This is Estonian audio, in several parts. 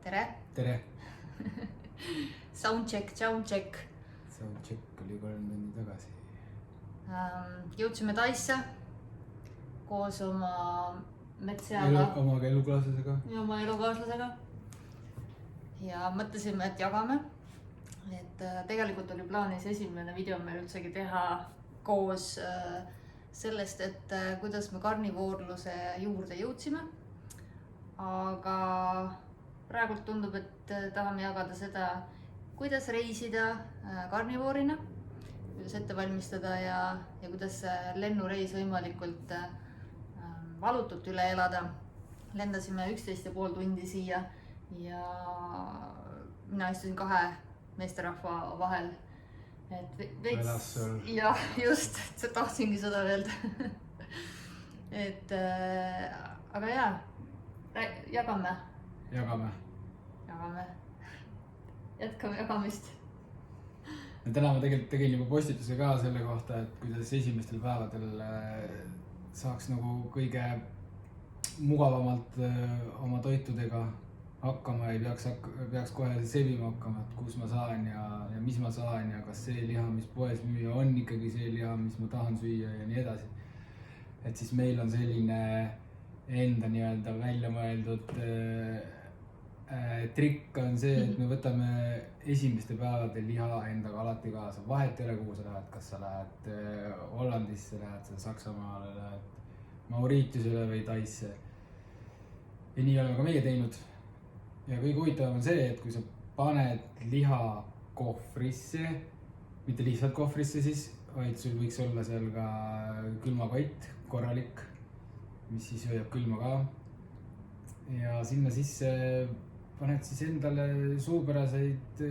Tere! Tere! Soundcheck. Soundcheck oli 3 tundi tagasi. Jõudsime Taisse koos oma metseaga. Oma elukaaslasega. Ja oma elukaaslasega. Ja mõtlesime, et jagame. Et tegelikult oli plaanis esimene video meil üldsegi teha koos sellest, et kuidas me karnivoorluse juurde jõudsime. Aga praegult tundub, et tahame jagada seda, kuidas reisida karnivoorina, kuidas ette valmistada ja kuidas lennureis võimalikult valutult üle elada. Lendasime 11,5 tundi siia ja mina istusin 2 meesterahva vahel. Vedas sul. Ja just, tahtsingi seda öelda. Aga jaa, jagame. Jätkame jagamist. Täna ma tegelikult tegin juba postituse ka selle kohta, et kuidas esimestel päevadel saaks nagu kõige mugavamalt oma toitudega hakkama. Ei peaks kohe sebima hakkama, et kus ma saan ja mis ma saan ja kas see liha, mis poes müüa, on ikkagi see liha, mis ma tahan süüa ja nii edasi. Et siis meil on selline enda nii-öelda välja mõeldud trikk on see, et me võtame esimeste päevadel liha endaga alati kaasa. Vahet ei ole, kuhu sa lähed, kas sa lähed Hollandisse, lähed Saksamaale, lähed Mauritiusele või Taisse. Ja nii oleme ka meie teinud. Ja kõige huvitavam on see, et kui sa paned liha kohvrisse, mitte lihtsalt kohvrisse siis, vaid sul võiks olla seal ka külmakott, korralik, mis siis hoiab külma ka. Ja sinna sisse paned siis endale suupäraseid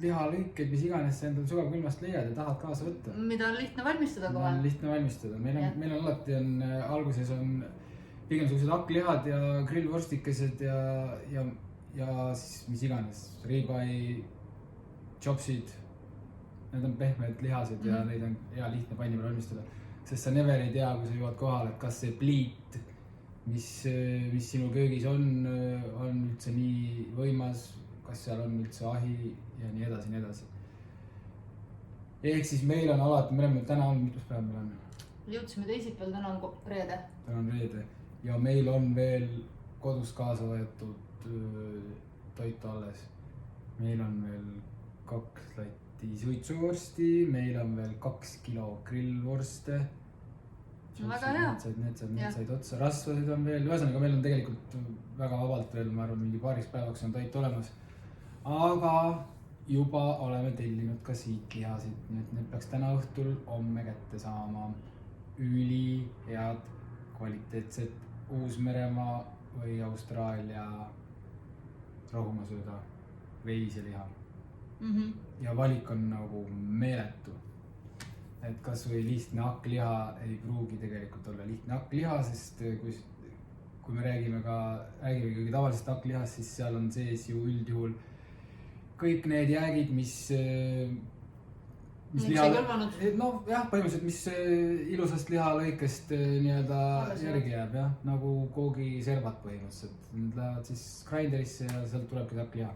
lihalõikeid, mis iganes sa endale sügavkülmast leiad ja tahad kaasa võtta. Mida on lihtne valmistada kohe. Lihtne valmistada. Meil on alati alguses on pigem sellised hakklihad ja grillvorstikesed ja siis mis iganes, ribeye, chopsid. Need on pehmed lihased ja neid on hea lihtne panni peal valmistada. Sest sa never ei tea, kui sa jõuad kohale, et kas see pliit, mis sinu köögis on üldse nii võimas, kas seal on üldse ahi ja nii edasi. Ehk siis meil on alati, me oleme täna on, mitus päev meil on? Jõudsime teisipäeval, täna on reede. Täna on reede ja meil on veel kodus kaasa võetud toitu alles. Meil on veel 2 latti suitsuvorsti, meil on veel 2 kilo grillvorste. Väga hea. Need said otsa, rasvasid on veel, ühesõnaga meil on tegelikult väga vabalt veel, ma arvan, mingi paariks päevaks on toit olemas. Aga juba oleme tellinud ka siit lihasid, nii et need peaks täna õhtul homme kätte saama. Üli head kvaliteetset Uus-Meremaa või Austraalia rohumaasööda veiseliha. Ja valik on nagu meeletu. Et kas või lihtne hakkliha ei pruugi tegelikult olla lihtne hakkliha, sest kui me räägime kõige tavalisest hakklihast, siis seal on sees ju üldjuhul kõik need jäägid, mis kõlvanud. No jah, põhimõtteliselt, mis ilusast lihalõikest nii-öelda järgi jääb, jah, nagu koogiservad põhimõtteliselt. Need lähevad siis grinderisse ja sealt tulebki hakkliha.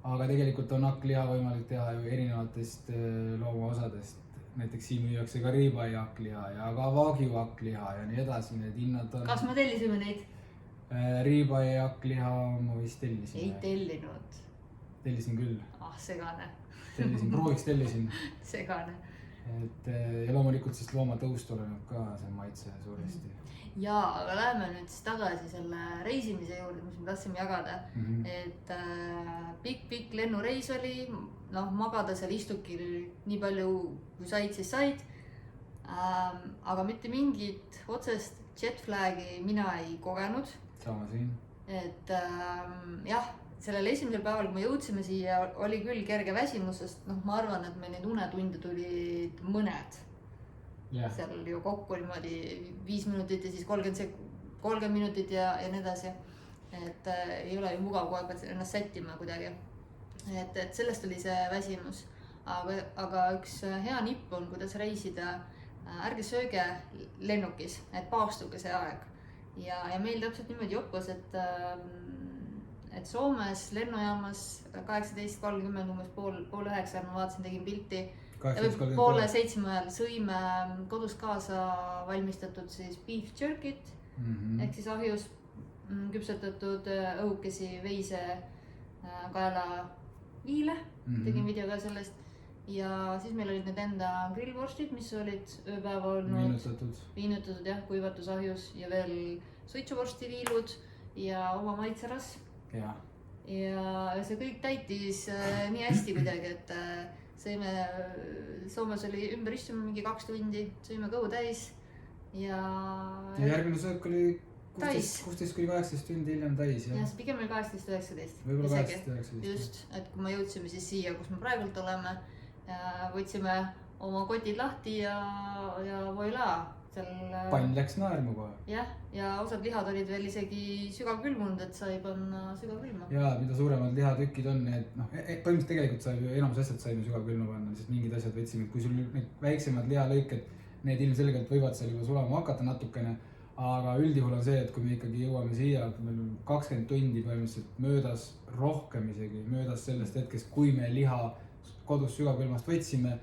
Aga tegelikult on hakkliha võimalik teha ju erinevatest loomaosadest. Näiteks siin müüakse ka ribeye hakkliha ja ka wagyu hakkliha ja nii edasi. Need hinnad on... Kas me tellisime neid? Ribeye hakkliha ma vist tellisin. Ei tellinud. Tellisin küll. Segane. Tellisin. Segane. Ja loomulikult siis loomatõust oleneb ka see maitse suuresti. Jaa, aga läheme nüüd siis tagasi selle reisimise juurde, mis me tahtsime jagada. Et pikk lennureis oli, magada seal istukil nii palju kui said, siis said. Aga mitte mingit otsest jetflagi mina ei kogenud. Sama siin. Et jah, sellel esimesel päeval, kui me jõudsime siia, oli küll kerge väsimus, sest ma arvan, et meil neid unetunde tulid mõned. Yeah. Seal ju kokku niimoodi 5 minutit ja siis 30 minutit ja nii edasi. Et ei ole ju mugav kogu aeg ennast sättima kuidagi. Et sellest oli see väsimus. Aga üks hea nipp on, kuidas reisida. Ärge sööge lennukis, et paastuge see aeg. Ja meil täpselt niimoodi joppus, et Soomes lennujaamas 18.30 umbes pool 9 ma vaatasin, tegin pilti. Poole 7 ajal sõime kodus kaasa valmistatud siis beef jerky't ehk siis ahjus küpsetatud õhukesi veise kaelaviile. Tegin video ka sellest. Ja siis meil olid need enda grillvorstid, mis olid ööpäeva olnud viinutatud jah, kuivatusahjus ja veel suitsuvorsti viilud ja oma maitseras. Ja see kõik täitis nii hästi kuidagi, et sõime, Soomes oli ümber istuma mingi 2 tundi, sõime kõhu täis ja järgmine söök oli 16-18 tundi hiljem täis. Ja see pigem oli 18-19. Võib-olla 18-19. Just, et kui me jõudsime siis siia, kus me praegult oleme, võtsime oma kotid lahti ja voila. Pann läks naerma kohe. Jah, ja osad lihad olid veel isegi sügavkülmunud, et sai panna sügavkülma. Ja mida suuremad lihatükid on, et põhimõtteliselt tegelikult sai enamus asjad saime sügavkülma panna, sest mingid asjad võtsime, kui sul need väiksemad lihalõiked, need ilmselgelt võivad seal juba sulama hakata natukene, aga üldjuhul on see, et kui me ikkagi jõuame siia, meil on 20 tundi põhimõtteliselt möödas, rohkem isegi möödas sellest hetkest, kui me liha kodus sügavkülmast võtsime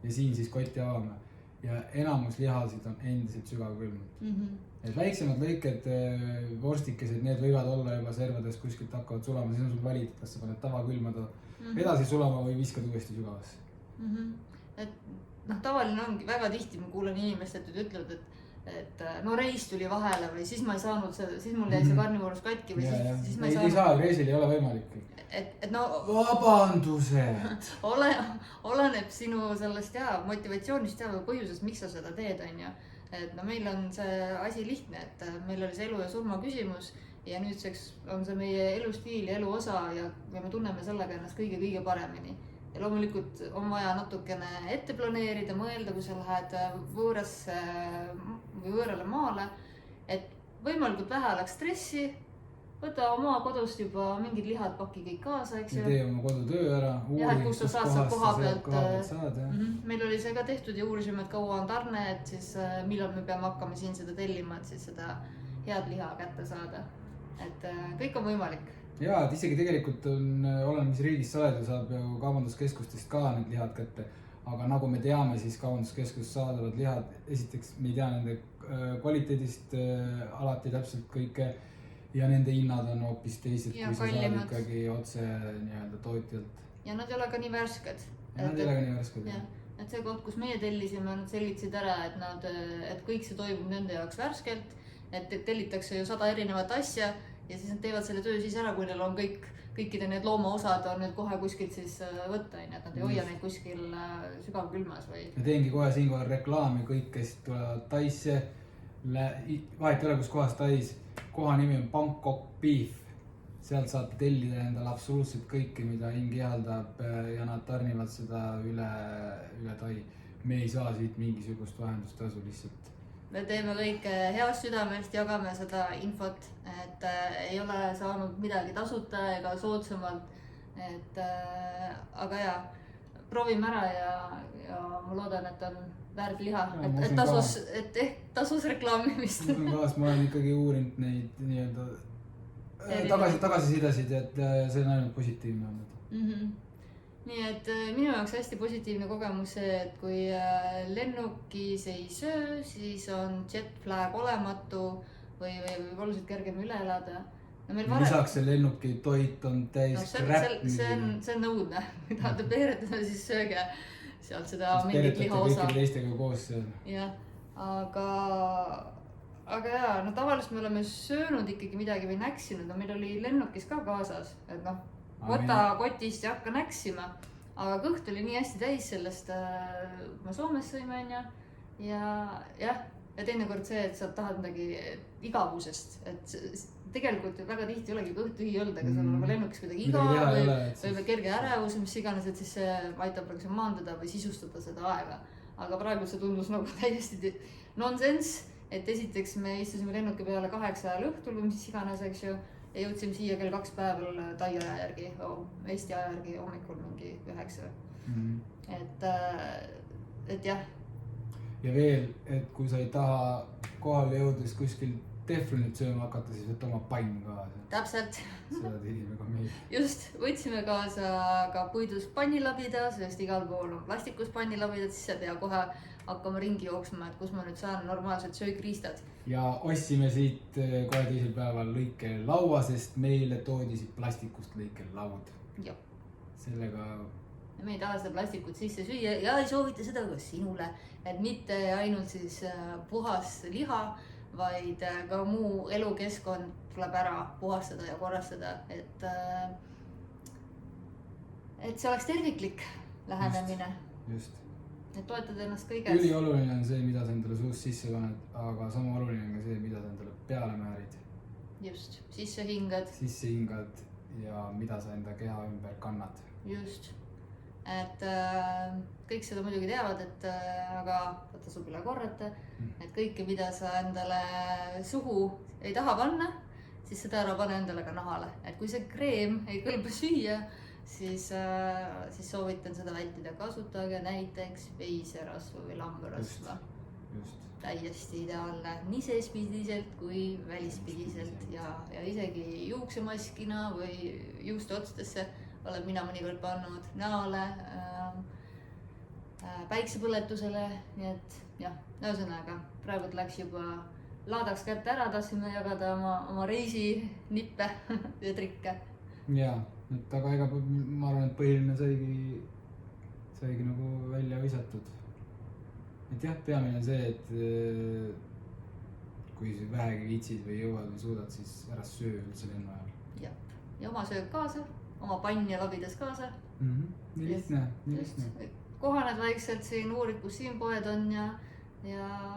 ja siin siis kotti avame. Ja enamus lihasid on endiselt sügavkülmnud. Et väiksemad lõiked, vorstikesed, need võivad olla juba servades kuskilt hakkavad sulama, siis on sul valid, kas sa paned tavakülmada edasi sulama või viskad uuesti sügavasse. Et tavaline ongi, väga tihti ma kuulen inimesed, et ütlevad, et no reis tuli vahele või siis ma ei saanud seda, siis mul jäi see karnivoorus katki või siis ma ei saanud. Ei saa, reisil ei ole võimalik. Et no vabandused! Oleneb sinu sellest motivatsioonist või põhjusest, miks sa seda teed, on ju. Et no meil on see asi lihtne, et meil oli see elu ja surma küsimus ja nüüdseks on see meie elustiil ja elu osa ja me tunneme sellega ennast kõige paremini. Ja loomulikult on vaja natukene ette planeerida, mõelda, kui sa lähed võõrasse või võõrale maale, et võimalikult vähe oleks stressi, võta oma kodust juba mingid lihad, paki kõik kaasa, eks ju. Ja tee oma kodutöö ära, uuring, kus sa koha pealt saad. Meil oli see ka tehtud ja uurisime, et kaua on tarne, et siis millal me peame hakkama siin seda tellima, et siis seda head liha kätte saada. Et kõik on võimalik. Ja, et isegi tegelikult on, olen mis riigis sa oled ja saab ju kaubanduskeskustest ka need lihad kätte. Aga nagu me teame, siis kaubanduskeskust saadavad lihad, esiteks me ei tea nende kvaliteedist alati täpselt kõike ja nende hinnad on hoopis teised, kui sa saad ikkagi otse tootjalt. Ja nad ei ole ka nii värsked. Ja nad ei ole ka nii värsked. Et see koht, kus meie tellisime, nad selgitasid ära, et kõik see toimub nende jaoks värskelt, et tellitakse ju 100 erinevat asja ja siis nad teevad selle töö siis ära, kui neil on kõikide need loomaosad on need kohe kuskilt siis võtta, et nad ei hoia neid kuskil sügavkülmas või. Ja teengi kohe siinkohal reklaami, kõik, kes tulevad Taisse, vahet ei ole, kus kohas Tais, koha nimi on Bangkok Beef. Sealt saate tellida endale absoluutselt kõike, mida hing ihaldab ja nad tarnivad seda üle Tai. Me ei saa siit mingisugust vahendustasu lihtsalt. Me teeme kõik heast südamest, jagame seda infot, et ei ole saanud midagi tasuta ega soodsamalt. Aga proovime ära ja ma loodan, et on väärt liha, et tasus reklaamimist. Ma olen ikkagi uurinud neid tagasisidesid, et see on ainult positiivne olnud. Nii et minu jaoks hästi positiivne kogemus see, et kui lennukis ei söö, siis on jet flag olematu või oluliselt kergem üle elada. Lisaks see lennuki toit on täis crap. See on nõudne, mida te peeretame, siis sööge sealt seda mingit liha osa. Kõikide teistega koos seal. Jah, aga no tavaliselt me oleme söönud ikkagi midagi või näksinud, no meil oli lennukis ka kaasas, et võta kotist ja hakka näksima, aga kõht oli nii hästi täis sellest, ma Soomes sõime ja teinekord see, et sa tahad midagi igavusest, et tegelikult väga tihti olegi kõht tühi olnud, aga sul on lennukis kuidagi igav või kerge ärevus, mis iganes, et siis see aitab maandada või sisustada seda aega. Aga praegu see tundus nagu täiesti nonsense, et esiteks me istusime lennuki peale 8 ajal õhtul või mis iganes, eks ju. Ja jõudsime siia kell 2 päeval Tai aja järgi, Eesti aja järgi hommikul mingi 9. Et jah. Ja veel, et kui sa ei taha kohale jõudes kuskil teflonit sööma hakata, siis võtta oma pann kaasa. täpselt. seda tegime ka meil. just, võtsime kaasa ka puidust pannilabida, sest igal pool on plastikust pannilabidad, siis sa ei pea kohe hakkama ringi jooksma, et kus ma nüüd saan normaalsed söögriistad. ja ostsime siit kohe teisel päeval lõikelaua, sest meile toodi siit plastikust lõikelaud. jah. sellega. ja me ei taha seda plastikut sisse süüa ja ei soovita seda ka sinule, et mitte ainult siis puhas liha, vaid ka muu elukeskkond tuleb ära puhastada ja korrastada, et see oleks terviklik lähenemine. just. et toetad ennast kõiges. ülioluline on see, mida sa endale suust sisse paned, aga sama oluline on ka see, mida sa endale peale määrid. just, sisse hingad ja mida sa enda keha ümber kannad. just, et kõik seda muidugi teavad, et aga tasub üle korrata, et kõike, mida sa endale suhu ei taha panna, siis seda ära pane endale ka nahale, et kui see kreem ei kõlba süüa, siis soovitan seda vältida. Kasutage näiteks veiserasva või lambarasva. täiesti ideaalne nii seespidiselt kui välispidiselt ja isegi juuksemaskina või juusteotstesse olen mina mõnikord pannud näole, päiksepõletusele, nii et jah, ühesõnaga praegu läks juba laadaks kätte ära, tahtsime jagada oma reisinippe ja trikke. jaa, et aga ega ma arvan, et põhiline saigi nagu välja visatud. et jah, peamine on see, et kui sa vähegi viitsid või jõuad või suudad, siis ära söö üldse lennu ajal. jah, ja oma sööb kaasa, oma pann ja labidas kaasa. nii lihtne. kohaned vaikselt siin, uurid, kus siin poed on ja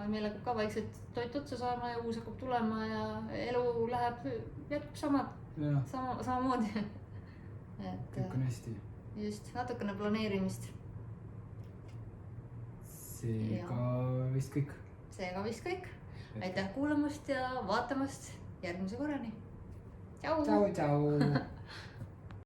meil hakkab ka vaikselt toit otsa saama ja uus hakkab tulema ja elu jätkub samamoodi. kõik on hästi. just, natukene planeerimist. seega vist kõik. aitäh kuulamast ja vaatamast, järgmise korrani. tšau. tšau.